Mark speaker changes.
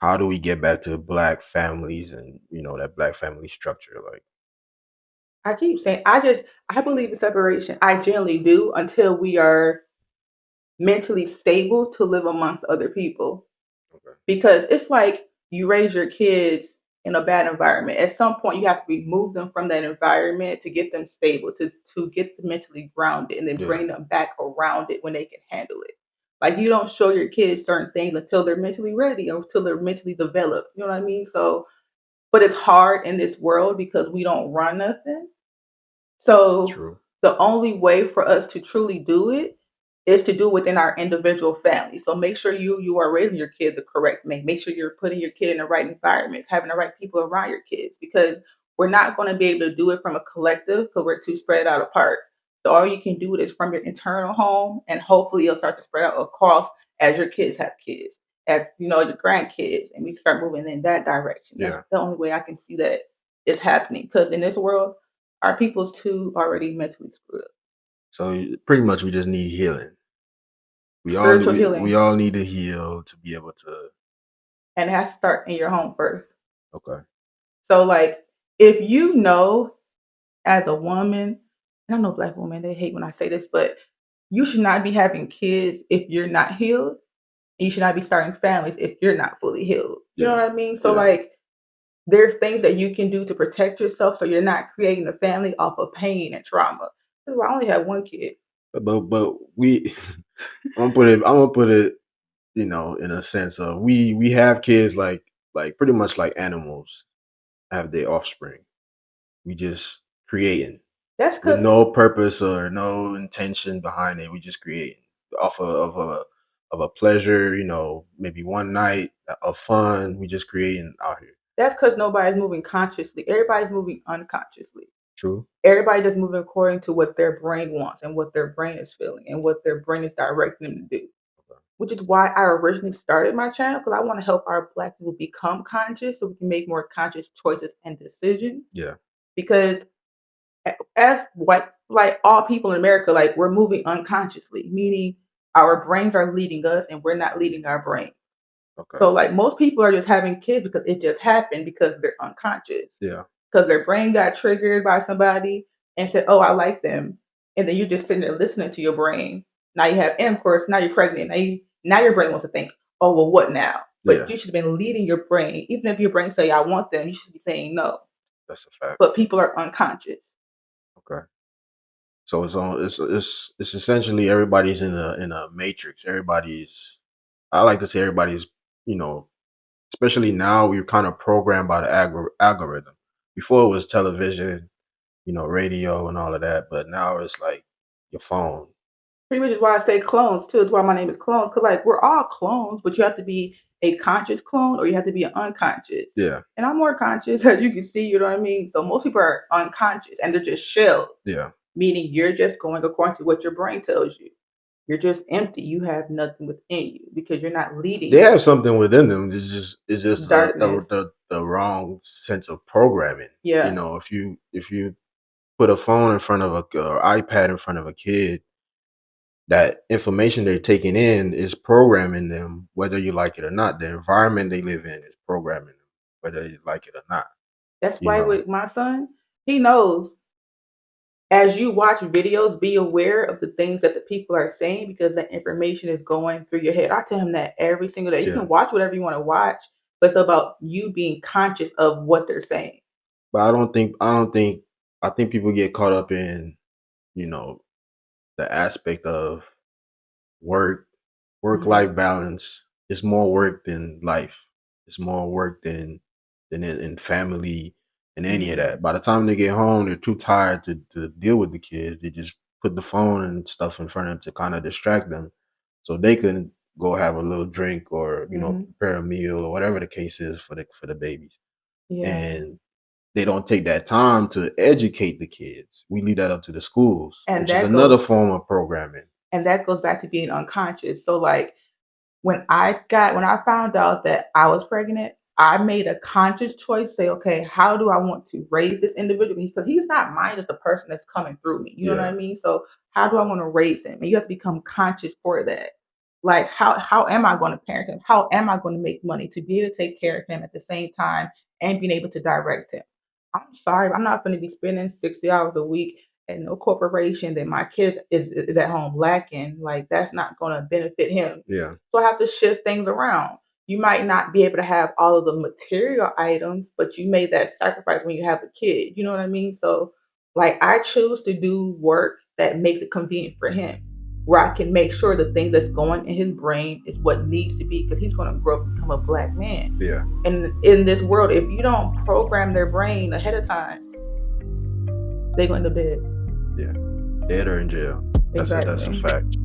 Speaker 1: how do we get back to black families and that black family structure? Like,
Speaker 2: I keep saying I believe in separation. I generally do until we are mentally stable to live amongst other people.
Speaker 1: okay,
Speaker 2: Because it's like you raise your kids in a bad environment. At some point, you have to remove them from that environment to get them stable, to get them mentally grounded, and then
Speaker 1: yeah,
Speaker 2: bring them back around it when they can handle it. Like you don't show your kids certain things until they're mentally ready or until they're mentally developed. You know what I mean? So, but it's hard in this world because we don't run nothing. So
Speaker 1: true,
Speaker 2: the only way for us to truly do it is to do within our individual family. So make sure you are raising your kid the correct way. Make sure you're putting your kid in the right environments, having the right people around your kids, because we're not going to be able to do it from a collective because we're too spread out apart. So all you can do is from your internal home, and hopefully it'll start to spread out across as your kids have kids, as your grandkids, and we start moving in that direction. That's
Speaker 1: yeah.
Speaker 2: the only way I can see that is happening. Because in this world, our people's too already mentally screwed up.
Speaker 1: So pretty much, we just need healing. We all
Speaker 2: Spiritual
Speaker 1: we
Speaker 2: healing,
Speaker 1: all need to heal to be able to.
Speaker 2: and it has to start in your home first.
Speaker 1: Okay,
Speaker 2: So, like, if you know as a woman, and I know black women, they hate when I say this, but you should not be having kids if you're not healed. And you should not be starting families if you're not fully healed. You know
Speaker 1: yeah,
Speaker 2: what I mean? So,
Speaker 1: yeah.
Speaker 2: like, there's things that you can do to protect yourself so you're not creating a family off of pain and trauma. I only have one kid.
Speaker 1: But we, I'm gonna put it, in a sense of we have kids like pretty much like animals have their offspring. We just creating
Speaker 2: That's
Speaker 1: with
Speaker 2: because
Speaker 1: no purpose or no intention behind it. We just creating off of a pleasure, maybe one night of fun. We just creating out here.
Speaker 2: nobody's moving consciously. Everybody's moving unconsciously.
Speaker 1: True.
Speaker 2: Everybody's just moving according to what their brain wants and what their brain is feeling and what their brain is directing them to do. Which is why I originally started my channel, because I want to help our black people become conscious so we can make more conscious choices and decisions.
Speaker 1: Yeah.
Speaker 2: Because as white, like all people in America, like we're moving unconsciously, meaning our brains are leading us and we're not leading our brain.
Speaker 1: Okay.
Speaker 2: So like most people are just having kids because it just happened because they're unconscious.
Speaker 1: Yeah.
Speaker 2: Because their brain got triggered by somebody and said, "Oh, I like them," and then you're just sitting there listening to your brain. Now you have intercourse. Now you're pregnant. Now your brain wants to think, "Oh, well, what now?" But
Speaker 1: Yeah.
Speaker 2: you should have been leading your brain. Even if your brain say, "I want them," you should be saying no.
Speaker 1: That's a fact.
Speaker 2: But people are unconscious.
Speaker 1: Okay. So it's essentially everybody's in a matrix. Everybody's I like to say everybody's, you know, especially now we're kind of programmed by the algorithm. Before it was television, radio and all of that, but now it's like your phone.
Speaker 2: Pretty much is why I say clones too. Is why my name is clones. Because like we're all clones, but you have to be a conscious clone or you have to be an unconscious.
Speaker 1: Yeah.
Speaker 2: And I'm more conscious, as you can see. You know what I mean. So most people are unconscious and they're just shells,
Speaker 1: Yeah.
Speaker 2: meaning you're just going according to what your brain tells you. You're just empty. You have nothing within you because you're not leading
Speaker 1: They
Speaker 2: your
Speaker 1: have something within them. It's just
Speaker 2: darkness.
Speaker 1: the wrong sense of programming.
Speaker 2: Yeah,
Speaker 1: If you put a phone in front of or iPad in front of a kid, that information they're taking in is programming them, whether you like it or not. The environment they live in is programming them, whether you like it or not.
Speaker 2: that's
Speaker 1: You
Speaker 2: why
Speaker 1: know.
Speaker 2: with my son, he knows. As you watch videos, be aware of the things that the people are saying because that information is going through your head. I tell him that every single day. You
Speaker 1: Yeah.
Speaker 2: can watch whatever you want to watch, but it's about you being conscious of what they're saying.
Speaker 1: But I think people get caught up in, you know, the aspect of work, work
Speaker 2: Mhm.
Speaker 1: life balance. It's more work than life. It's more work than in family and any of
Speaker 2: Mhm.
Speaker 1: that. By the time they get home, they're too tired to deal with the kids. They just put the phone and stuff in front of them to kind of distract them, so they can go have a little drink or
Speaker 2: Mhm.
Speaker 1: prepare a meal or whatever the case is for the babies.
Speaker 2: Yeah.
Speaker 1: And they don't take that time to educate the kids. We leave that up to the schools,
Speaker 2: And
Speaker 1: which is
Speaker 2: that
Speaker 1: another
Speaker 2: goes
Speaker 1: form of programming.
Speaker 2: and that goes back to being unconscious. So like when I found out that I was pregnant, I made a conscious choice, say, okay, how do I want to raise this individual? Because he's not mine as the person that's coming through me. You know what I
Speaker 1: Yeah.
Speaker 2: mean? So how do I want to raise him? And you have to become conscious for that. Like, how am I going to parent him? How am I going to make money to be able to take care of him at the same time and being able to direct him? I'm sorry, I'm not going to be spending 60 hours a week at no corporation that my kid is at home lacking. Like, that's not going to benefit him.
Speaker 1: Yeah.
Speaker 2: So I have to shift things around. You might not be able to have all of the material items, but you made that sacrifice when you have a kid. You know what I mean? So, like, I choose to do work that makes it convenient for him, where I can make sure the thing that's going in his brain is what needs to be, because he's going to grow up and become a black man.
Speaker 1: Yeah.
Speaker 2: And in this world, if you don't program their brain ahead of time, they're going to dead.
Speaker 1: Yeah. Dead or in jail. That's a
Speaker 2: Exactly.
Speaker 1: fact.